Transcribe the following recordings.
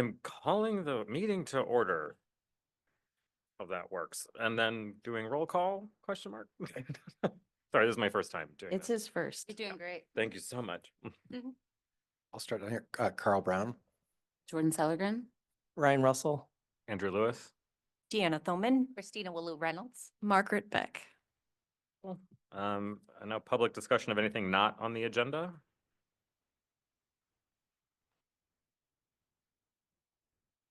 I'm calling the meeting to order. Oh, that works. And then doing roll call, question mark? Sorry, this is my first time doing It's this. his first. You're doing great. Thank you so much. I'll start on here. Carl Brown. Jordan Sellergren. Ryan Russell. Andrew Lewis. Deanna Thoman. Christina Willou Reynolds. Margaret Beck. And now public discussion of anything not on the agenda.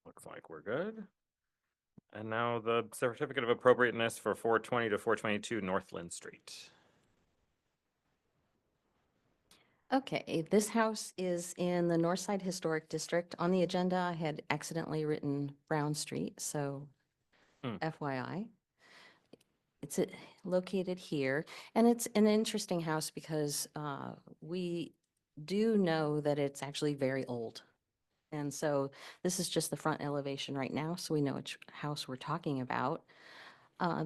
Looks like we're good. And now the certificate of appropriateness for 420 to 422 Northland Street. Okay, this house is in the Northside Historic District. On the agenda, I had accidentally written Brown Street, so FYI. It's located here, and it's an interesting house because we do know that it's actually very old. And so this is just the front elevation right now, so we know which house we're talking about.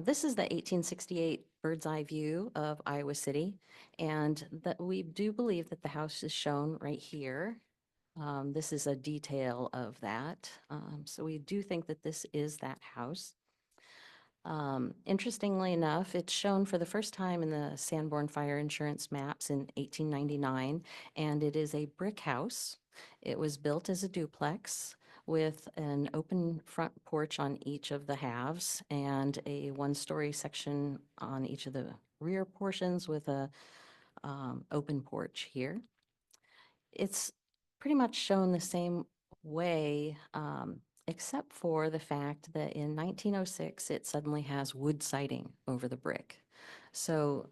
This is the 1868 bird's eye view of Iowa City, and that we do believe that the house is shown right here. This is a detail of that. So we do think that this is that house. Interestingly enough, it's shown for the first time in the Sanborn Fire Insurance maps in 1899, and it is a brick house. It was built as a duplex with an open front porch on each of the halves and a one-story section on each of the rear portions with a open porch here. It's pretty much shown the same way, except for the fact that in 1906, it suddenly has wood siding over the brick. So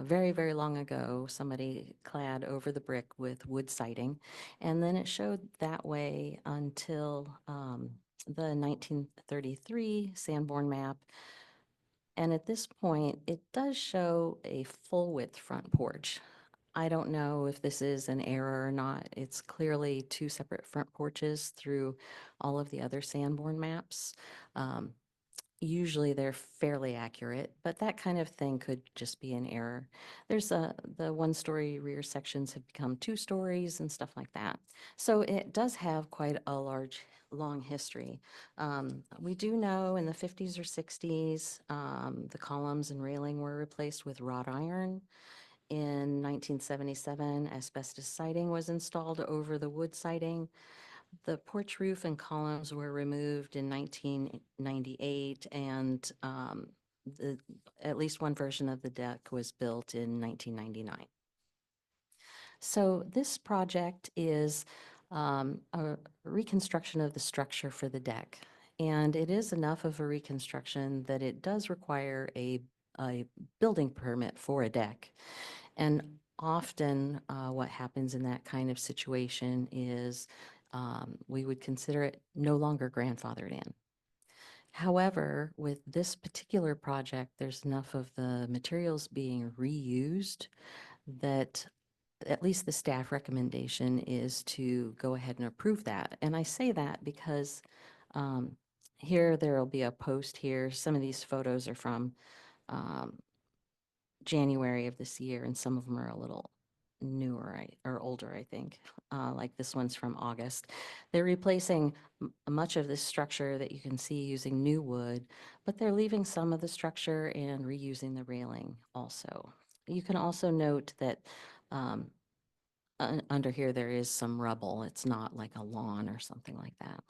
very, very long ago, somebody clad over the brick with wood siding, and then it showed that way until the 1933 Sanborn map. And at this point, it does show a full width front porch. I don't know if this is an error or not. It's clearly two separate front porches through all of the other Sanborn maps. Usually they're fairly accurate, but that kind of thing could just be an error. There's the one-story rear sections have become 2 stories and stuff like that. So it does have quite a long history. We do know in the 50s or 60s, the columns and railing were replaced with wrought iron. In 1977, asbestos siding was installed over the wood siding. The porch roof and columns were removed in 1998, and at least one version of the deck was built in 1999. So this project is a reconstruction of the structure for the deck, and it is enough of a reconstruction that it does require a building permit for a deck. And often what happens in that kind of situation is we would consider it no longer grandfathered in. However, with this particular project, there's enough of the materials being reused that at least the staff recommendation is to go ahead and approve that. And I say that because here there will be a post here. Some of these photos are from January of this year, and some of them are a little newer or older, I think. Like this one's from August. They're replacing much of this structure that you can see using new wood, but they're leaving some of the structure and reusing the railing also. You can also note that under here there is some rubble. It's not like a lawn or something like that.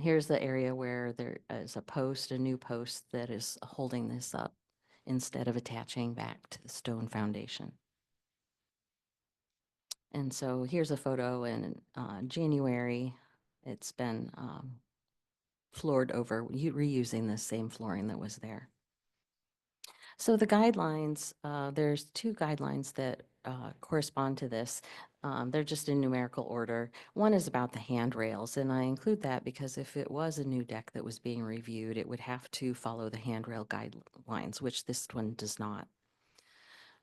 Here's the area where there is a new post that is holding this up instead of attaching back to the stone foundation. And so here's a photo in January. It's been floored over, reusing the same flooring that was there. So the guidelines, there's 2 guidelines that correspond to this. They're just in numerical order. One is about the handrails, and I include that because if it was a new deck that was being reviewed, it would have to follow the handrail guidelines, which this one does not.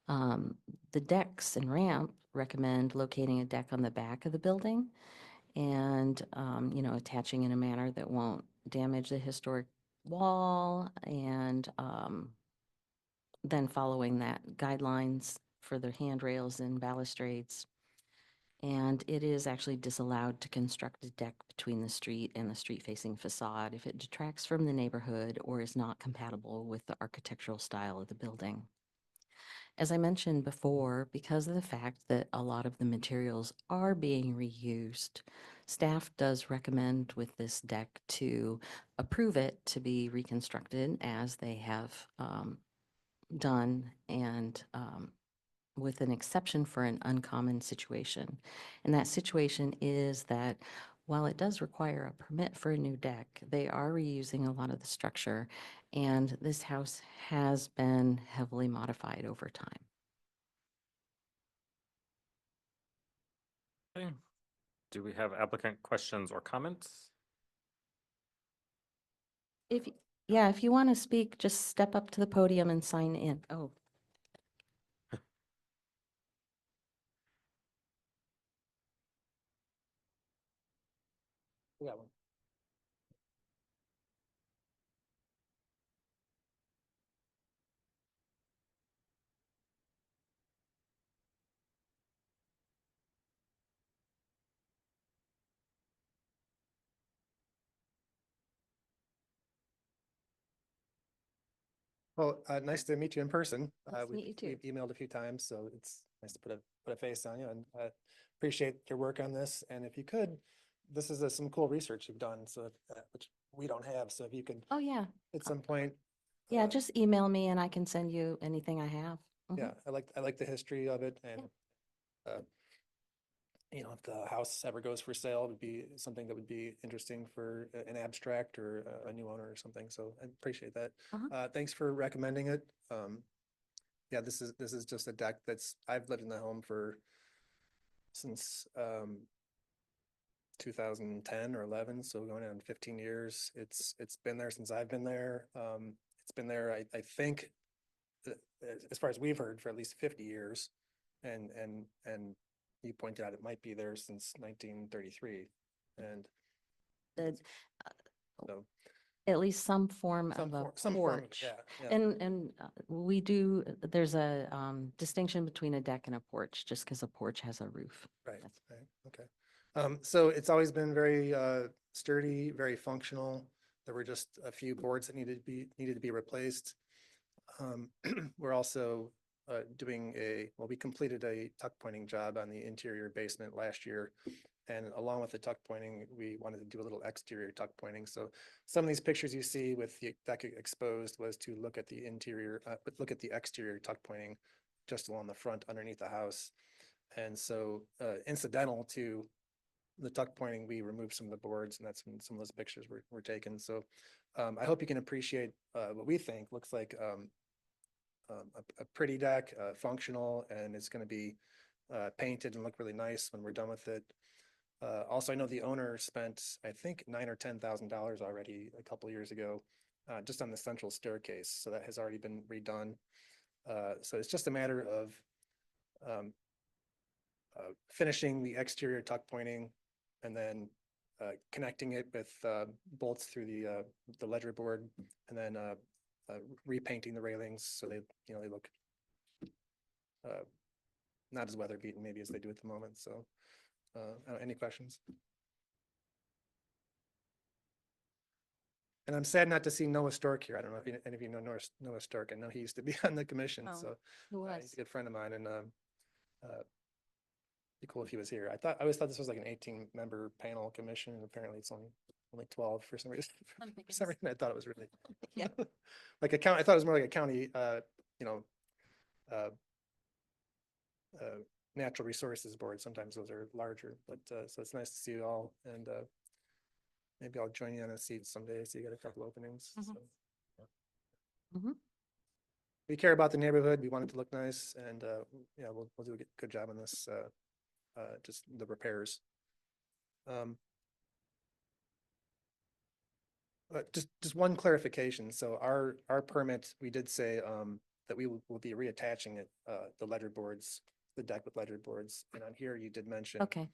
The decks and ramp recommend locating a deck on the back of the building and, attaching in a manner that won't damage the historic wall, and then following that guidelines for the handrails and balustrades. And it is actually disallowed to construct a deck between the street and the street-facing facade if it detracts from the neighborhood or is not compatible with the architectural style of the building. As I mentioned before, because of the fact that a lot of the materials are being reused, staff does recommend with this deck to approve it to be reconstructed as they have done, and with an exception for an uncommon situation. And that situation is that while it does require a permit for a new deck, they are reusing a lot of the structure, and this house has been heavily modified over time. Okay. Do we have applicant questions or comments? If you want to speak, just step up to the podium and sign in. Oh, We got one. Well, nice to meet you in person. Nice to meet you too. We've emailed a few times, so it's nice to put a face on you, and appreciate your work on this. And if you could, this is some cool research you've done, so which we don't have. So if you could oh yeah. at some point. Yeah, just email me and I can send you anything I have. Mhm. Yeah, I like the history of it, and you know, if the house ever goes for sale, it would be something that would be interesting for an abstract or a new owner or something. So I appreciate that. Uh-huh. Thanks for recommending it. Yeah, this is just a deck I've lived in the home since 2010 or 11, so going on 15 years. It's been there since I've been there. It's been there, I think, as far as we've heard, for at least 50 years. And you pointed out it might be there since 1933. And The- so At least some form of a some form of it, porch. yeah. And we do, there's a distinction between a deck and a porch, just because a porch has a roof. Right, That's- right, okay. So it's always been very sturdy, very functional. There were just a few boards that needed to be replaced. We're also we completed a tuck pointing job on the interior basement last year. And along with the tuck pointing, we wanted to do a little exterior tuck pointing. So some of these pictures you see with the deck exposed was to look at the interior, but look at the exterior tuck pointing just along the front underneath the house. And so incidental to the tuck pointing, we removed some of the boards, and that's when some of those pictures were taken. So I hope you can appreciate what we think looks like a pretty deck, functional, and it's going to be painted and look really nice when we're done with it. Also, I know the owner spent, I think, $9,000 or $10,000 already a couple of years ago, just on the central staircase. So that has already been redone. So it's just a matter of finishing the exterior tuck pointing, and then connecting it with bolts through the ledger board, and then repainting the railings so they look not as weather beaten maybe as they do at the moment. So any questions? And I'm sad not to see Noah Stork here. I don't know if any of you know Noah Stork. I know he used to be on the commission, Oh. so Who he's was? a good friend of mine, and be cool if he was here. I always thought this was like an 18-member panel commission, and apparently it's only 12 for some reason. For some reason, I thought it was really Yeah. like a county. I thought it was more like a county, natural resources board. Sometimes those are larger, but so it's nice to see you all, and maybe I'll join you on a seat someday. So you got a couple openings. Mhm. So. Mhm. We care about the neighborhood. We want it to look nice, and yeah, we'll do a good job on this. Just the repairs. Just one clarification. So our permit, we did say that we will be reattaching it, the ledger boards, the deck with ledger boards, and on here you did mention. Okay.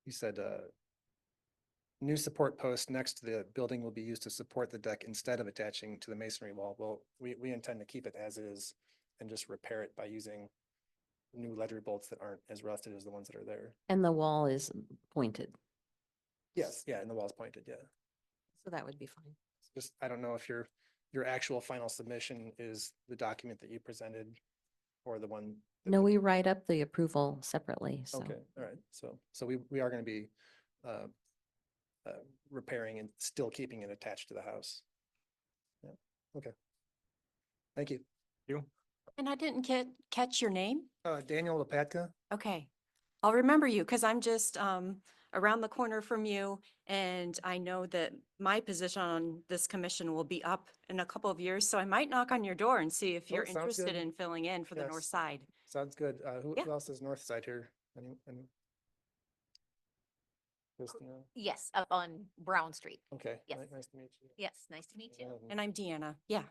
You said new support post next to the building will be used to support the deck instead of attaching to the masonry wall. Well, we intend to keep it as is and just repair it by using new lead bolts that aren't as rusted as the ones that are there. And the wall is pointed, Yes, yeah, and the wall's pointed, yeah. so that would be fine. Just, I don't know if your actual final submission is the document that you presented or the one. that No, the- we write up the approval separately, so. Okay, all right. So we are going to be repairing and still keeping it attached to the house. Yeah, okay. Thank you. You? And I didn't catch your name? Daniel Lepatka? Okay. I'll remember you because I'm just around the corner from you. And I know that my position on this commission will be up in a couple of years. So I might knock on your door and see if Oh, you're sounds interested good. in filling in for the north Yes. side. Sounds good. Who Yeah. else is north side here? Any? Christina? Yes, up on Brown Street. Okay. Yes. Nice to meet you. Yes, nice to meet you. And I'm Deanna. Yeah.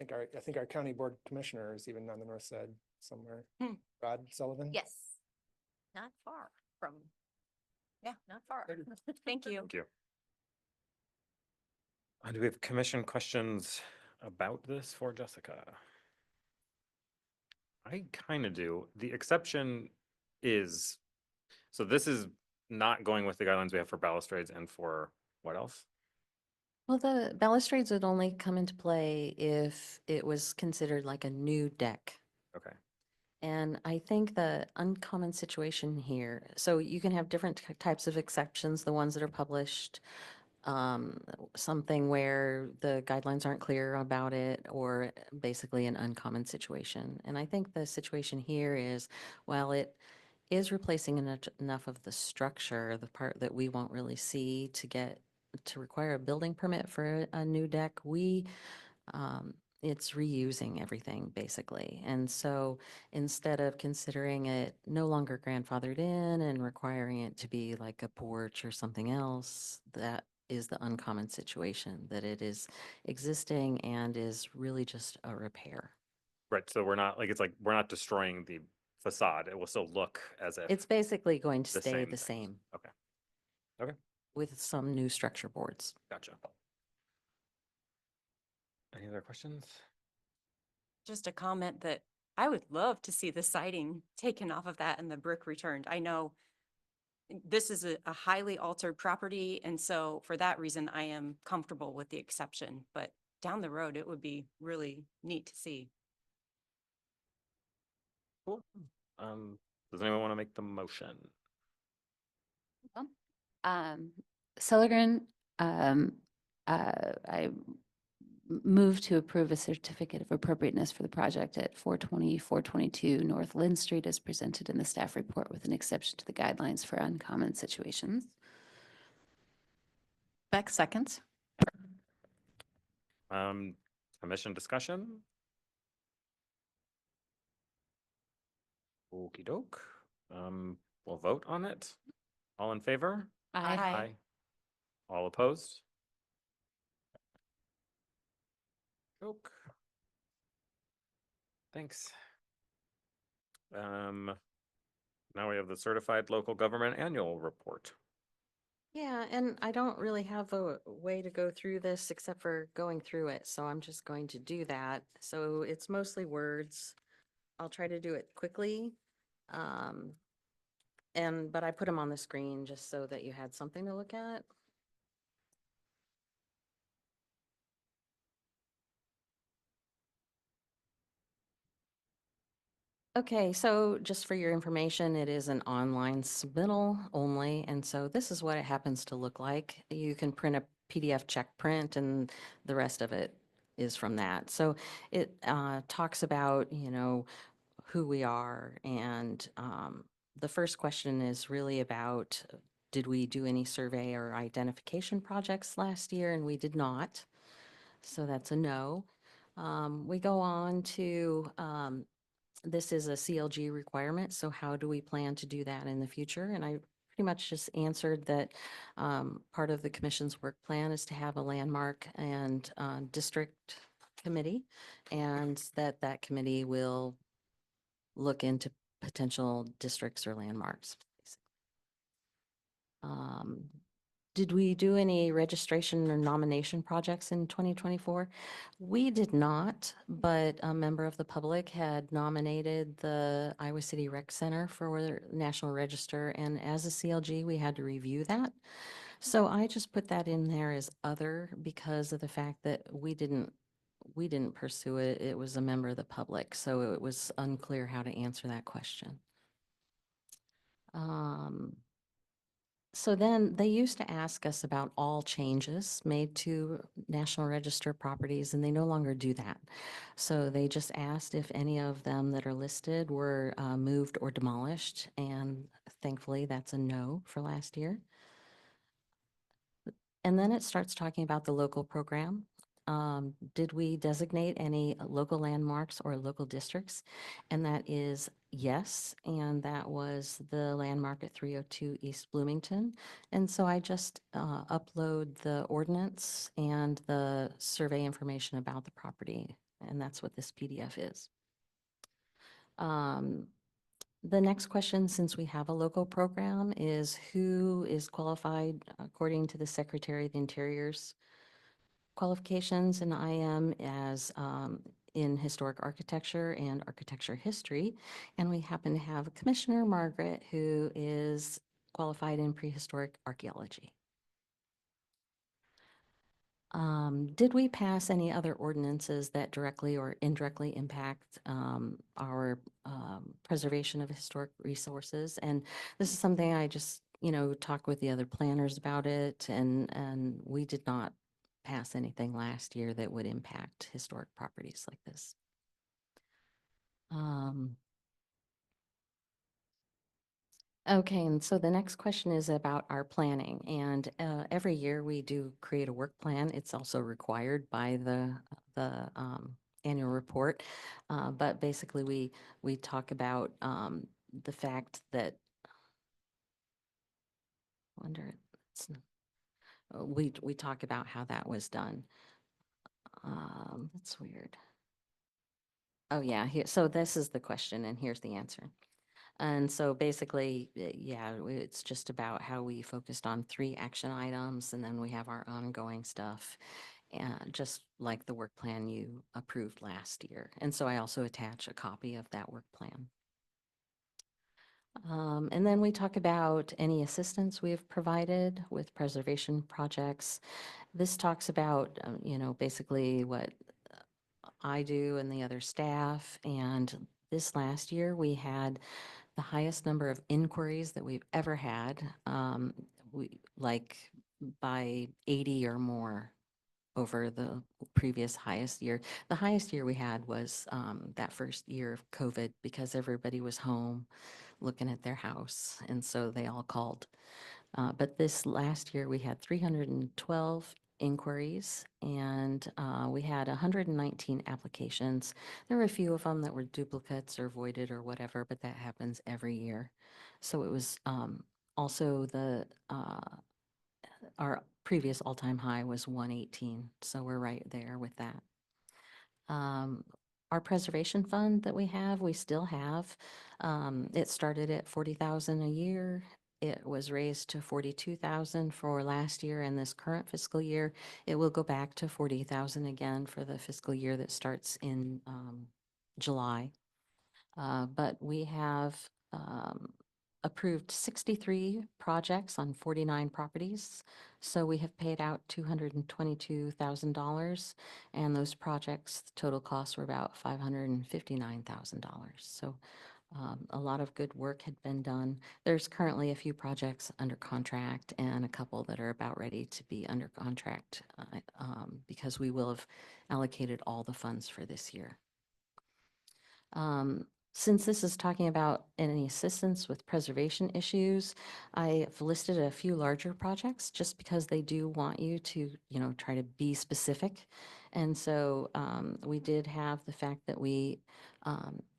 I think our county board commissioner is even on the north side somewhere. Hmm. Rod Sullivan? Yes, not far from, yeah, not far. Very Thank you. Thank you. Do we have commission questions about this for Jessica? I kind of do. The exception is, so this is not going with the guidelines we have for balustrades and for what else? Well, the balustrades would only come into play if it was considered like a new deck. Okay, And I think the uncommon situation here, so you can have different types of exceptions, the ones that are published, something where the guidelines aren't clear about it, or basically an uncommon situation. And I think the situation here is, while it is replacing enough of the structure, the part that we won't really see to require a building permit for a new deck, it's reusing everything basically. And so instead of considering it no longer grandfathered in and requiring it to be like a porch or something else, that is the uncommon situation, that it is existing and is really just a repair. right, so we're not, like, it's like, we're not destroying the facade. It will still look as if. It's basically going to the stay same the things. same Okay, okay, with some new structure boards. gotcha. Any other questions? Just a comment that I would love to see the siding taken off of that and the brick returned. I know this is a highly altered property, and so for that reason, I am comfortable with the exception. But down the road, it would be really neat to see. Cool. Does anyone want to make the motion? Seligren, move to approve a certificate of appropriateness for the project at 422 North Lynn Street as presented in the staff report with an exception to the guidelines for uncommon situations. Beck seconds. Commission discussion? Okey doke. We'll vote on it. All in favor? Aye. All opposed? Joke. Thanks. Now we have the certified local government annual report. Yeah, and I don't really have a way to go through this except for going through it, so I'm just going to do that. So it's mostly words. I'll try to do it quickly. But I put them on the screen just so that you had something to look at. Okay, so just for your information, it is an online submittal only, and so this is what it happens to look like. You can print a PDF check print and the rest of it is from that. So it talks about, who we are, and the first question is really about, did we do any survey or identification projects last year? And we did not, so that's a no. We go on to, this is a CLG requirement, so how do we plan to do that in the future? And I pretty much just answered that part of the commission's work plan is to have a landmark and district committee, and that committee will look into potential districts or landmarks. Did we do any registration or nomination projects in 2024? We did not, but a member of the public had nominated the Iowa City Rec Center for National Register, and as a CLG, we had to review that. So I just put that in there as other because of the fact that we didn't pursue it. It was a member of the public, so it was unclear how to answer that question. So then they used to ask us about all changes made to National Register properties, and they no longer do that. So they just asked if any of them that are listed were moved or demolished, and thankfully that's a no for last year. And then it starts talking about the local program. Did we designate any local landmarks or local districts? And that is yes, and that was the landmark at 302 East Bloomington. And so I just upload the ordinance and the survey information about the property, and that's what this PDF is. The next question, since we have a local program, is who is qualified according to the Secretary of the Interior's qualifications, and I am as in historic architecture and architecture history. And we happen to have Commissioner Margaret, who is qualified in prehistoric archaeology. Did we pass any other ordinances that directly or indirectly impact our preservation of historic resources? And this is something I just, talk with the other planners about it, and we did not pass anything last year that would impact historic properties like this. Okay, and so the next question is about our planning, and every year we do create a work plan. It's also required by the annual report, but basically we talk about the fact that we talk about how that was done. That's weird. Oh yeah, so this is the question, and here's the answer. And so basically, yeah, it's just about how we focused on 3 action items, and then we have our ongoing stuff, and just like the work plan you approved last year. And so I also attach a copy of that work plan. And then we talk about any assistance we have provided with preservation projects. This talks about, basically what I do and the other staff. And this last year, we had the highest number of inquiries that we've ever had, by 80 or more over the previous highest year. The highest year we had was that first year of COVID, because everybody was home looking at their house, and so they all called. But this last year we had 312 inquiries, and we had 119 applications. There were a few of them that were duplicates or voided or whatever, but that happens every year. So it was also our previous all-time high was 118, so we're right there with that. Our preservation fund that we still have. It started at 40,000 a year. It was raised to 42,000 for last year, and this current fiscal year, it will go back to 40,000 again for the fiscal year that starts in July. But we have approved 63 projects on 49 properties. So we have paid out $222,000, and those projects, total costs were about $559,000. So a lot of good work had been done. There's currently a few projects under contract and a couple that are about ready to be under contract because we will have allocated all the funds for this year. Since this is talking about any assistance with preservation issues, I've listed a few larger projects just because they do want you to, try to be specific. And so we did have the fact that we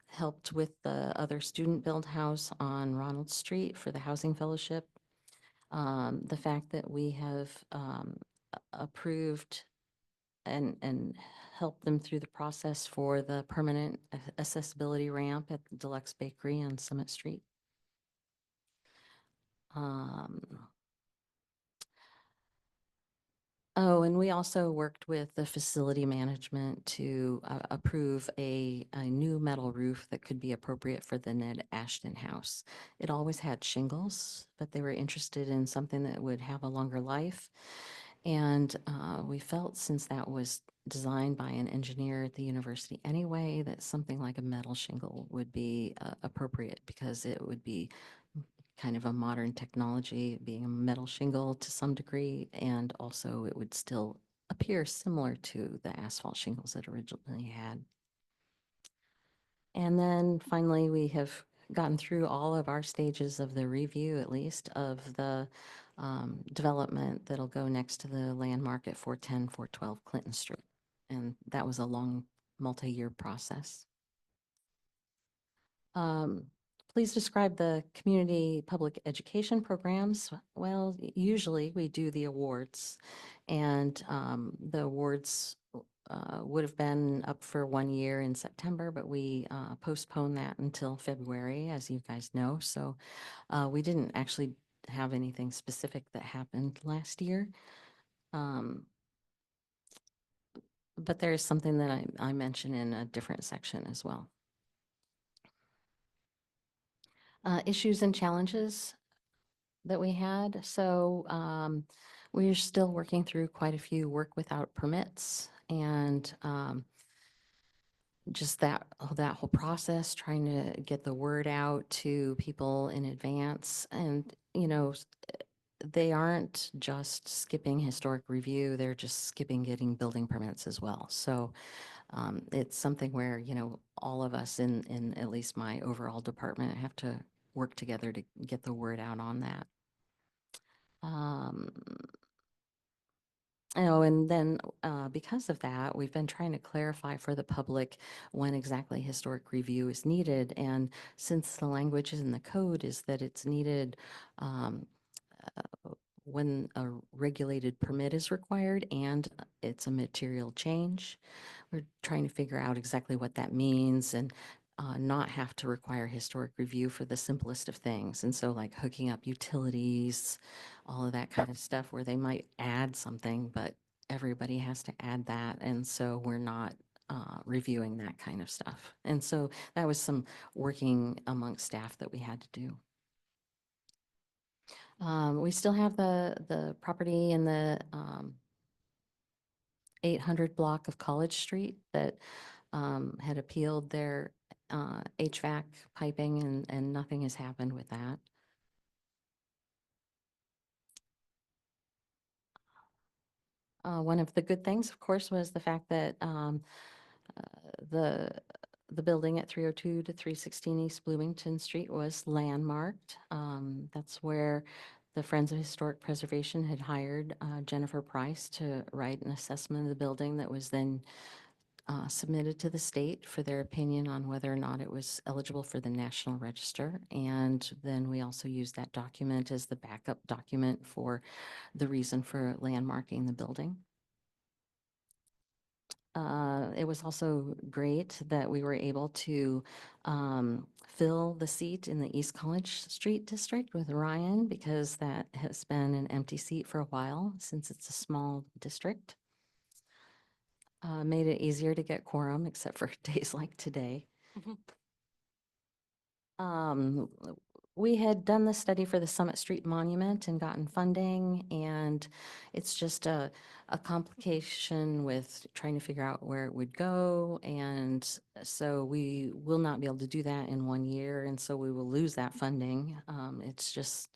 helped with the other student build house on Ronald Street for the Housing Fellowship. The fact that we have approved and help them through the process for the permanent accessibility ramp at the Deluxe Bakery on Summit Street. Oh, and we also worked with the facility management to approve a new metal roof that could be appropriate for the Ned Ashton House. It always had shingles, but they were interested in something that would have a longer life. And we felt since that was designed by an engineer at the university anyway, that something like a metal shingle would be appropriate because it would be kind of a modern technology, being a metal shingle to some degree, and also it would still appear similar to the asphalt shingles that originally had. And then finally, we have gotten through all of our stages of the review, at least, of the development that'll go next to the landmark at 410, 412 Clinton Street. And that was a long, multi-year process. Please describe the community public education programs. Well, usually we do the awards, and the awards would have been up for 1 year in September, but we postponed that until February, as you guys know. So we didn't actually have anything specific that happened last year. But there is something that I mentioned in a different section as well. Issues and challenges that we had. So we're still working through quite a few work without permits, and just that whole process, trying to get the word out to people in advance. And, you know, they aren't just skipping historic review, they're just skipping getting building permits as well. So it's something where, you know, all of us in at least my overall department have to work together to get the word out on that. Oh, and then because of that, we've been trying to clarify for the public when exactly historic review is needed. And since the language in the code is that it's needed when a regulated permit is required and it's a material change, we're trying to figure out exactly what that means and not have to require historic review for the simplest of things. And so like hooking up utilities, all of that kind of stuff where they might add something, but everybody has to add that. And so we're not reviewing that kind of stuff. And so that was some working amongst staff that we had to do. We still have the property in the 800 block of College Street that had appealed their HVAC piping, and nothing has happened with that. One of the good things, of course, was the fact that the building at 302 to 316 East Bloomington Street was landmarked. That's where the Friends of Historic Preservation had hired Jennifer Price to write an assessment of the building that was then submitted to the state for their opinion on whether or not it was eligible for the National Register. And then we also used that document as the backup document for the reason for landmarking the building. It was also great that we were able to fill the seat in the East College Street district with Ryan, because that has been an empty seat for a while since it's a small district. Made it easier to get quorum, except for days like today. We had done the study for the Summit Street Monument and gotten funding, and it's just a complication with trying to figure out where it would go. And so we will not be able to do that in 1 year, and so we will lose that funding. It's just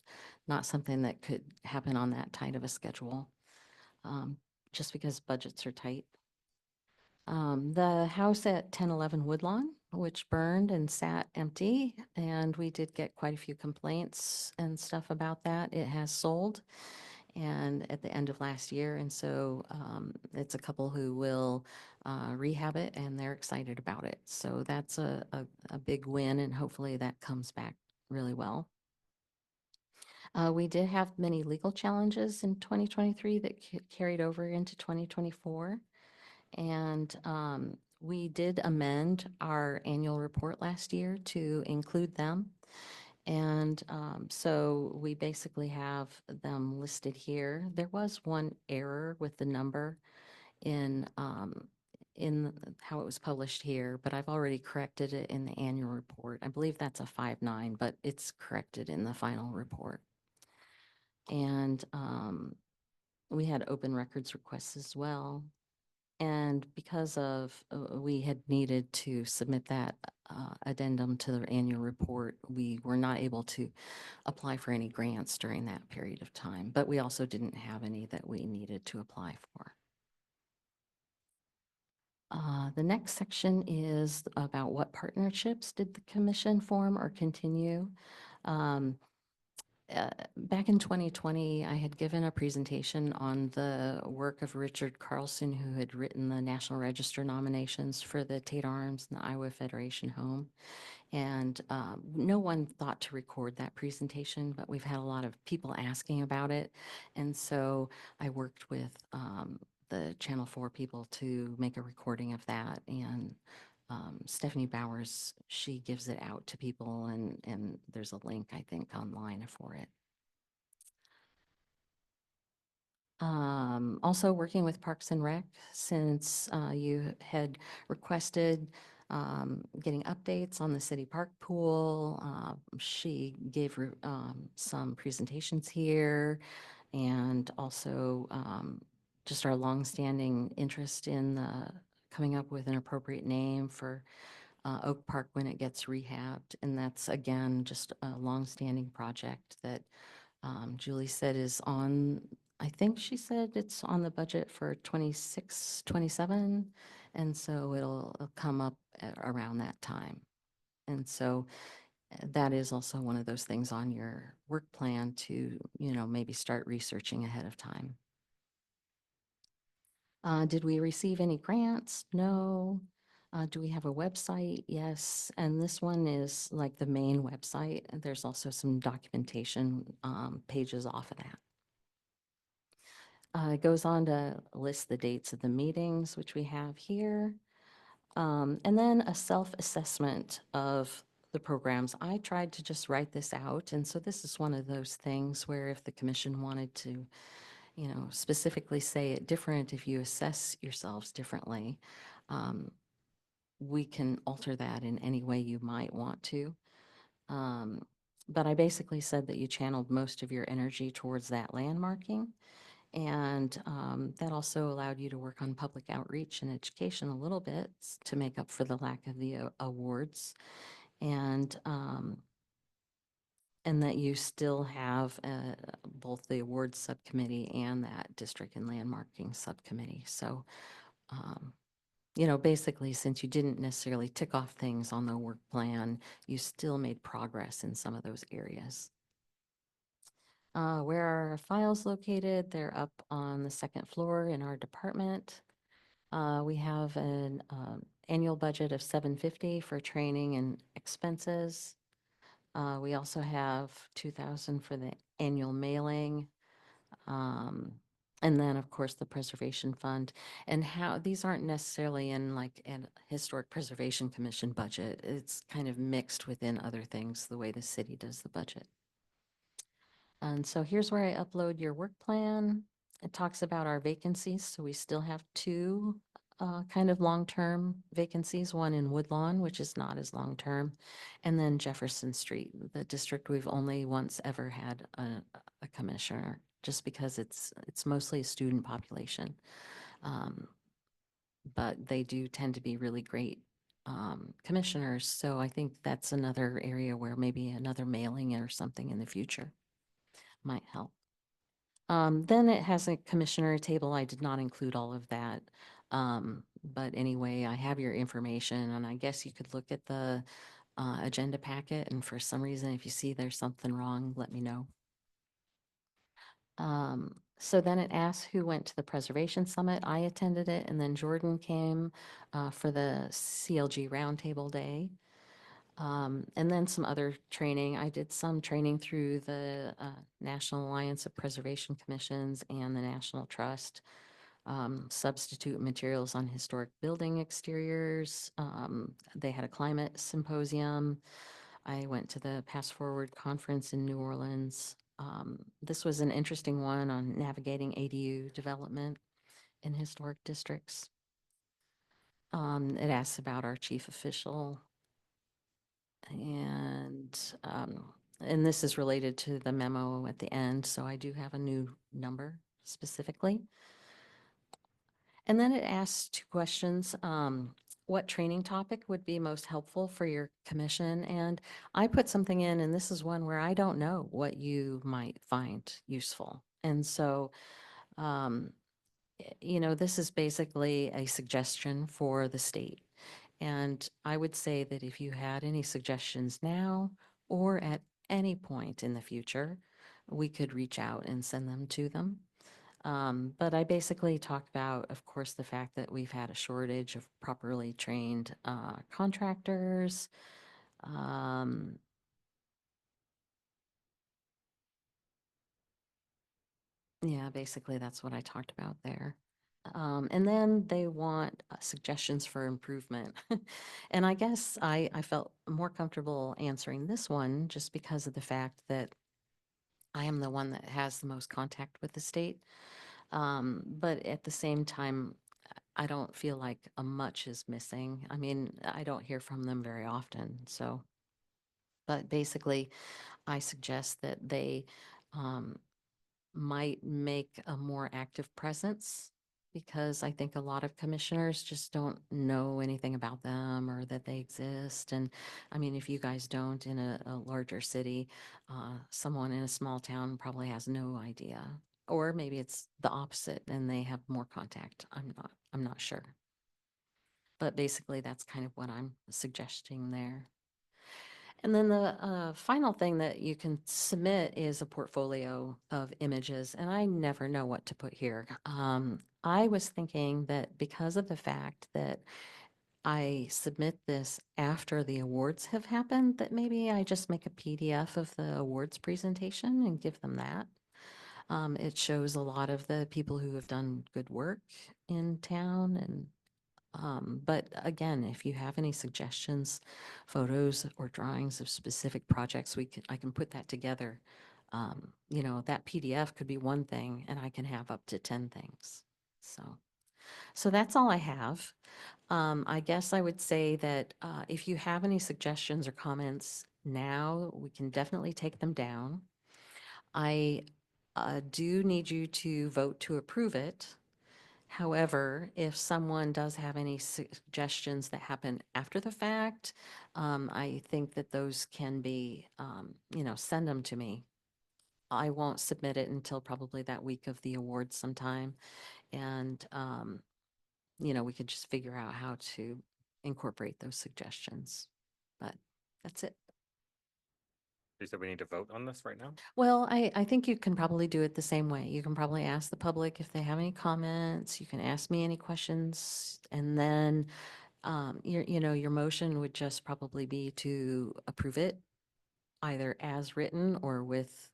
not something that could happen on that tight of a schedule, just because budgets are tight. The house at 1011 Woodlawn, which burned and sat empty, and we did get quite a few complaints and stuff about that. It has sold and at the end of last year, and so it's a couple who will rehab it, and they're excited about it. So that's a big win, and hopefully that comes back really well. We did have many legal challenges in 2023 that carried over into 2024. And we did amend our annual report last year to include them. And so we basically have them listed here. There was one error with the number in how it was published here, but I've already corrected it in the annual report. I believe that's a 5.9, but it's corrected in the final report. And we had open records requests as well. And because of, we had needed to submit that addendum to the annual report, we were not able to apply for any grants during that period of time, but we also didn't have any that we needed to apply for. The next section is about what partnerships did the commission form or continue. Um, Back in 2020, I had given a presentation on the work of Richard Carlson, who had written the National Register nominations for the Tate Arms and the Iowa Federation Home. And no one thought to record that presentation, but we've had a lot of people asking about it. And so I worked with the Channel 4 people to make a recording of that. And Stephanie Bowers, she gives it out to people, and there's a link, I think, online for it. Also working with Parks and Rec, since you had requested getting updates on the city park pool. She gave some presentations here, and also just our longstanding interest in coming up with an appropriate name for Oak Park when it gets rehabbed. And that's, again, just a longstanding project that Julie said is on, I think she said it's on the budget for 26, 27. And so it'll come up around that time. And so that is also one of those things on your work plan to, maybe start researching ahead of time. Did we receive any grants? No. Do we have a website? Yes. And this one is like the main website. And there's also some documentation pages off of that. It goes on to list the dates of the meetings, which we have here. And then a self-assessment of the programs. I tried to just write this out. And so this is one of those things where if the commission wanted to, specifically say it different, if you assess yourselves differently, we can alter that in any way you might want to. But I basically said that you channeled most of your energy towards that landmarking. And that also allowed you to work on public outreach and education a little bit to make up for the lack of the awards. And that you still have both the awards subcommittee and that district and landmarking subcommittee. So, basically, since you didn't necessarily tick off things on the work plan, you still made progress in some of those areas. Where are our files located? They're up on the second floor in our department. We have an annual budget of $750 for training and expenses. We also have $2,000 for the annual mailing. And then, of course, the preservation fund. And how these aren't necessarily in like an historic preservation commission budget. It's kind of mixed within other things, the way the city does the budget. And so here's where I upload your work plan. It talks about our vacancies. So we still have two kind of long-term vacancies, one in Woodlawn, which is not as long-term, and then Jefferson Street, the district we've only once ever had a commissioner, just because it's mostly a student population. But they do tend to be really great commissioners. So I think that's another area where maybe another mailing or something in the future might help. Then it has a commissioner table. I did not include all of that. But anyway, I have your information, and I guess you could look at the agenda packet, and for some reason, if you see there's something wrong, let me know. So then it asks who went to the Preservation Summit. I attended it, and then Jordan came for the CLG Roundtable Day. And then some other training. I did some training through the National Alliance of Preservation Commissions and the National Trust. Substitute materials on historic building exteriors. They had a climate symposium. I went to the Pass Forward Conference in New Orleans. This was an interesting one on navigating ADU development in historic districts. It asks about our chief official. And this is related to the memo at the end, so I do have a new number specifically. And then it asks two questions. What training topic would be most helpful for your commission? And I put something in, and this is one where I don't know what you might find useful. And so, this is basically a suggestion for the state. And I would say that if you had any suggestions now or at any point in the future, we could reach out and send them to them. But I basically talked about, of course, the fact that we've had a shortage of properly trained contractors. Yeah, basically that's what I talked about there. And then they want suggestions for improvement. And I guess I felt more comfortable answering this one just because of the fact that I am the one that has the most contact with the state. But at the same time, I don't feel like much is missing. I mean, I don't hear from them very often, so. But basically, I suggest that they might make a more active presence because I think a lot of commissioners just don't know anything about them or that they exist. And I mean, if you guys don't in a larger city, someone in a small town probably has no idea. Or maybe it's the opposite and they have more contact. I'm not sure. But basically, that's kind of what I'm suggesting there. And then the final thing that you can submit is a portfolio of images, and I never know what to put here. I was thinking that because of the fact that I submit this after the awards have happened, that maybe I just make a PDF of the awards presentation and give them that. It shows a lot of the people who have done good work in town and but again, if you have any suggestions, photos or drawings of specific projects, I can put that together. That PDF could be one thing and I can have up to 10 things. So that's all I have. I guess I would say that if you have any suggestions or comments now, we can definitely take them down. I do need you to vote to approve it. However, if someone does have any suggestions that happen after the fact, I think that those can be, send them to me. I won't submit it until probably that week of the awards sometime. And, we could just figure out how to incorporate those suggestions. But that's it. You said we need to vote on this right now? Well, I think you can probably do it the same way. You can probably ask the public if they have any comments. You can ask me any questions. And then, your motion would just probably be to approve it either as written or with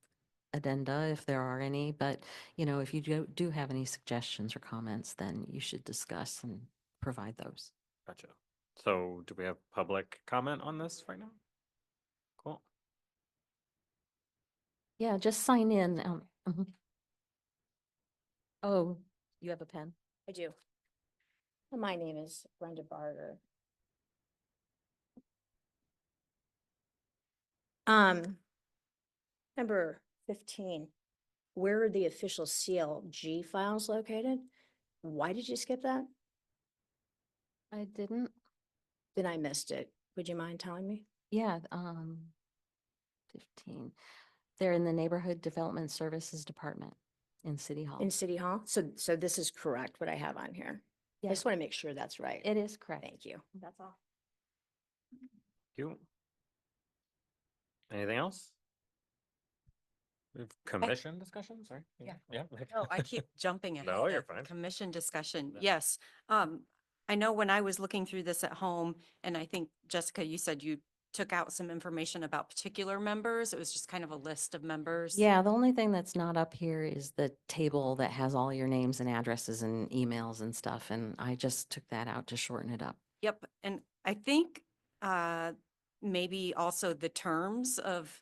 addenda if there are any. But, if you do have any suggestions or comments, then you should discuss and provide those. Gotcha. So do we have public comment on this right now? Cool. Yeah, just sign in. Oh, you have a pen? I do. My name is Brenda Barger. Number 15, where are the official CLG files located? Why did you skip that? I didn't. Then I missed it. Would you mind telling me? Yeah, 15. They're in the Neighborhood Development Services Department in City Hall. In City Hall? So this is correct, what I have on here. I Yeah, just want to make sure that's right. it is correct. Thank you. That's all. You. Anything else? We have commission discussion, sorry? Yeah. Yeah. Oh, I keep jumping ahead. No, you're of fine. Commission discussion. Yeah. Yes. I know when I was looking through this at home, and I think Jessica, you said you took out some information about particular members. It was just kind of a list of members. Yeah, the only thing that's not up here is the table that has all your names and addresses and emails and stuff. And I just took that out to shorten it up. Yep. And I think maybe also the terms of,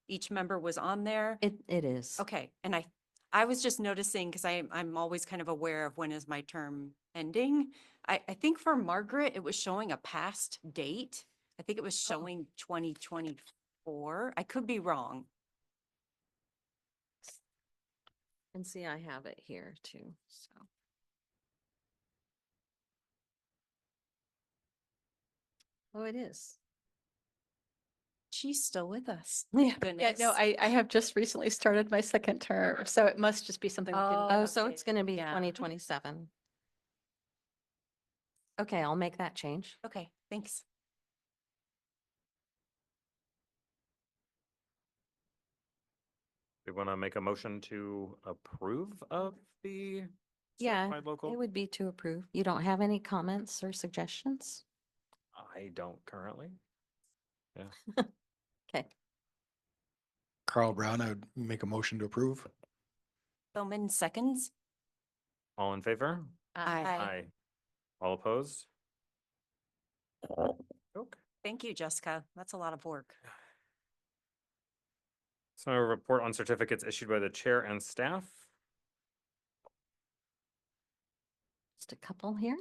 each member was on there. It is. Okay, and I was just noticing, because I'm always kind of aware of when is my term ending. I think for Margaret, it was showing a past date. I think it was showing 2024. I could be wrong. And see, I have it here too, so. Oh, it is. She's still with us. Yeah, Goodness. no, I have just recently started my second term, so it must just be something. we didn't Oh, so update. it's gonna be Yeah. 2027. Okay, I'll make that change. Okay, thanks. We want to make a motion to approve of the Yeah, certified local? it would be to approve. You don't have any comments or suggestions? I don't currently. Okay, Carl Brown, I would make a motion to approve. Bowman seconds. All in favor? Aye. All opposed? Okay. Thank you, Jessica. That's a lot of work. So a report on certificates issued by the chair and staff. just a couple here.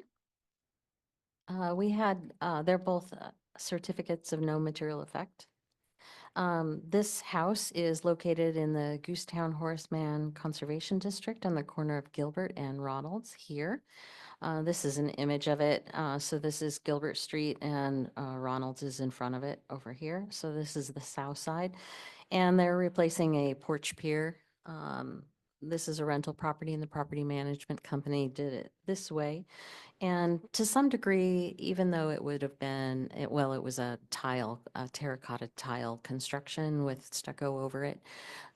We had, they're both certificates of no material effect. This house is located in the Goosetown Horseman Conservation District on the corner of Gilbert and Ronalds here. This is an image of it. So this is Gilbert Street and Ronalds is in front of it over here. So this is the south side. And they're replacing a porch pier. This is a rental property and the property management company did it this way. And to some degree, even though it would have been, well, it was a terracotta tile construction with stucco over it.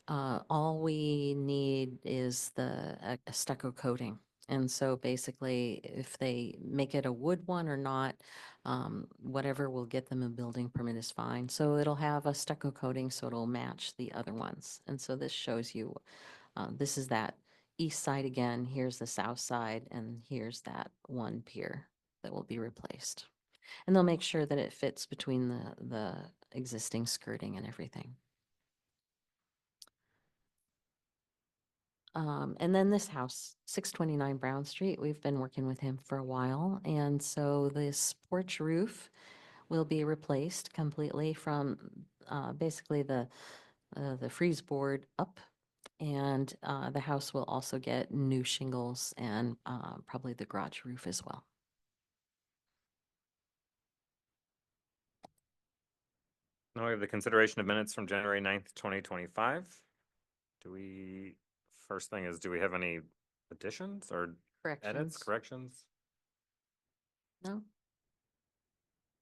All we need is a stucco coating. And so basically, if they make it a wood one or not, whatever will get them a building permit is fine. So it'll have a stucco coating, so it'll match the other ones. And so this shows you, this is that east side again, here's the south side, and here's that one pier that will be replaced. And they'll make sure that it fits between the existing skirting and everything. And then this house, 629 Brown Street, we've been working with him for a while. And so this porch roof will be replaced completely from basically the freeze board up. And the house will also get new shingles and probably the garage roof as well. Now we have the consideration of minutes from January 9th, 2025. Do we, first thing is, do we have any additions or edits, Corrections? corrections? No?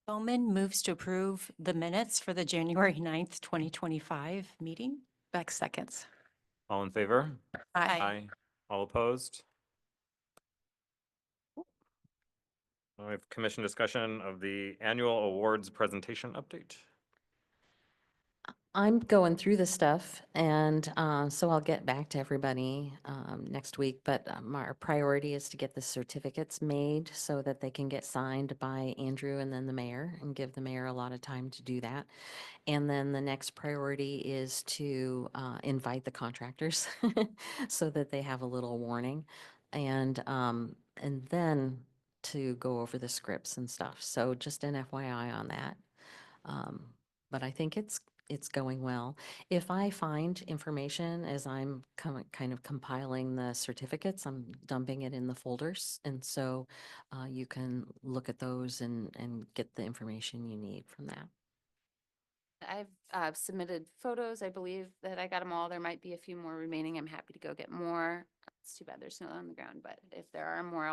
Bowman moves to approve the minutes for the January 9th, 2025 meeting. Beck seconds. All in favor? Aye. All opposed? Now we have commission discussion of the annual awards presentation update. I'm going through the stuff and so I'll get back to everybody next week, but our priority is to get the certificates made so that they can get signed by Andrew and then the mayor and give the mayor a lot of time to do that. And then the next priority is to invite the contractors so that they have a little warning. And then to go over the scripts and stuff. So just an FYI on that. But I think it's going well. If I find information as I'm kind of compiling the certificates, I'm dumping it in the folders. And so you can look at those and get the information you need from that. I've submitted photos. I believe that I got them all. There might be a few more remaining. I'm happy to go get more. It's too bad there's snow on the ground, but if there are more,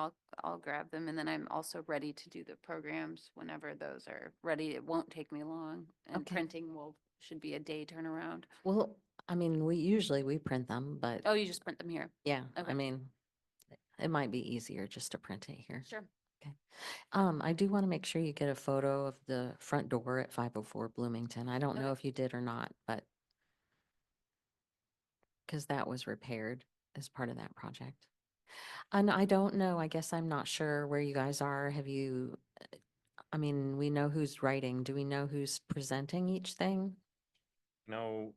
I'll grab them. And then I'm also ready to do the programs whenever those are ready. It won't take me long. And Okay. printing should be a day turnaround. Well, I mean, we print them, but Oh, you just print them here? yeah, okay. I mean, it might be easier just to print it here. Sure. I do want to make sure you get a photo of the front door at 504 Bloomington. I don't know Okay. if you did or not, but because that was repaired as part of that project. And I don't know, I guess I'm not sure where you guys are. I mean, we know who's writing. Do we know who's presenting each thing? No,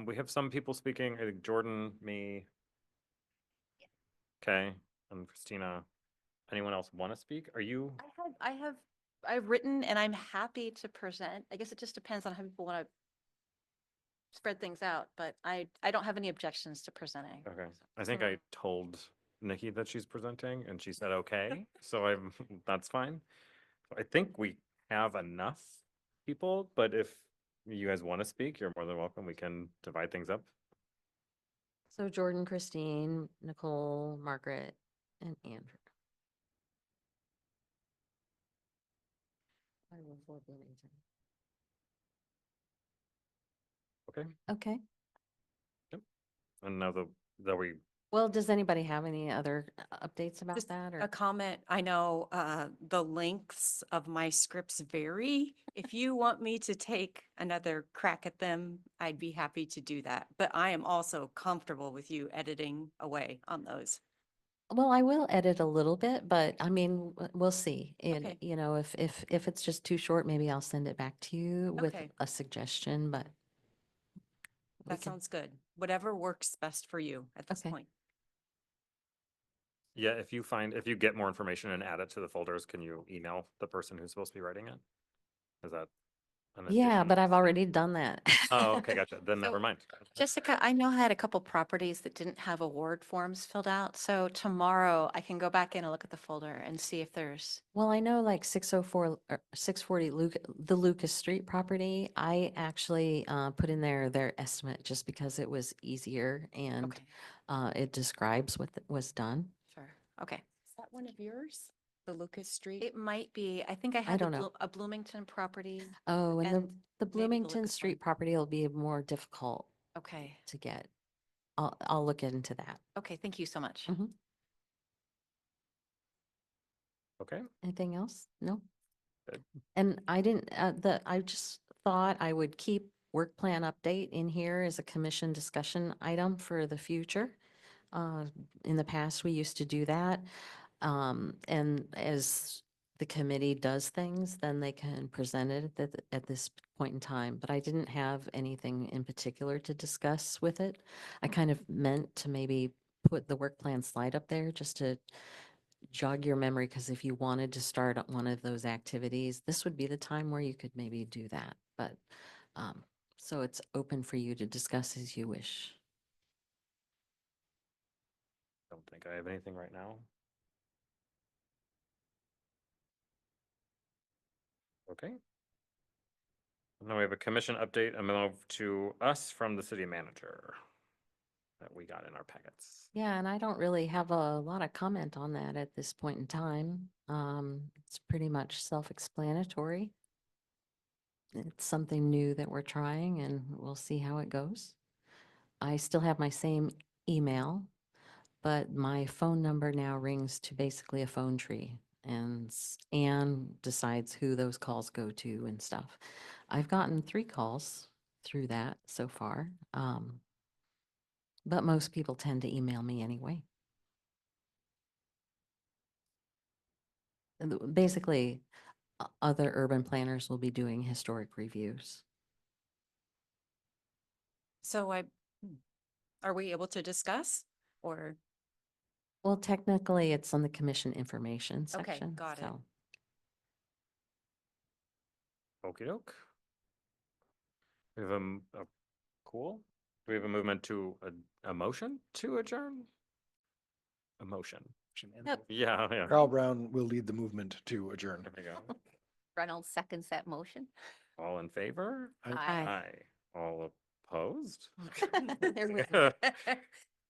we have some people speaking, I think Jordan, me. Okay, and Christina. Anyone else want to speak? Are you? I've written and I'm happy to present. I guess it just depends on how people want to spread things out, but I don't have any objections to presenting. Okay, I think I told Nikki that she's presenting and she said, okay, so I'm, that's fine. I think we have enough people, but if you guys want to speak, you're more than welcome. We can divide things up. So Jordan, Christine, Nicole, Margaret, and Andrew. I will for Bloomington. Okay, Okay. and now that we, Well, does anybody have any other updates about Just that a or? comment, I know the lengths of my scripts vary. If you want me to take another crack at them, I'd be happy to do that. But I am also comfortable with you editing away on those. Well, I will edit a little bit, but I mean, we'll see. And, Okay. you know, if it's just too short, maybe I'll send it back to you with Okay. a suggestion, but. we That can- sounds good. Whatever works best for you at this Okay. point. yeah, if you get more information and add it to the folders, can you email the person who's supposed to be writing it? Is that an Yeah, additional but I've step? already done that. Oh, okay, gotcha. Then So, never mind. Jessica, I know I had a couple properties that didn't have award forms filled out. So tomorrow I can go back in and look at the folder and see if there's, Well, I know like 604, or 640 the Lucas Street property, I actually put in there their estimate just because it was easier and okay, it describes what was done. sure. Okay. Is that one of yours? The Lucas Street? It might be, I think I had don't know. a Bloomington property. Oh, and the And maybe the Bloomington Lucas one. Street property will be more difficult Okay. to get. I'll look into that. Okay. Thank you so much. Mhm. Okay, Anything else? No? Good. And I didn't, I just thought I would keep work plan update in here as a commission discussion item for the future. In the past, we used to do that. And as the committee does things, then they can present it at this point in time. But I didn't have anything in particular to discuss with it. I kind of meant to maybe put the work plan slide up there just to jog your memory, because if you wanted to start on one of those activities, this would be the time where you could maybe do that. But, so it's open for you to discuss as you wish. don't think I have anything right now. Okay. Now we have a commission update, a memo to us from the city manager that we got in our packets. Yeah, and I don't really have a lot of comment on that at this point in time. It's pretty much self-explanatory. It's something new that we're trying and we'll see how it goes. I still have my same email, but my phone number now rings to basically a phone tree and Anne decides who those calls go to and stuff. I've gotten 3 calls through that so far. But most people tend to email me anyway. And basically, other urban planners will be doing historic reviews. So are we able to discuss or? Well, technically, it's on the commission information Okay, section. got it. So Okey doke. We have cool. Do we have a movement to a motion to adjourn? A motion. Yep. Yeah, yeah. Carl Brown will lead the movement to adjourn. There we go. Reynolds seconds that motion. All in favor? Aye. Aye. Aye. All opposed? There we go.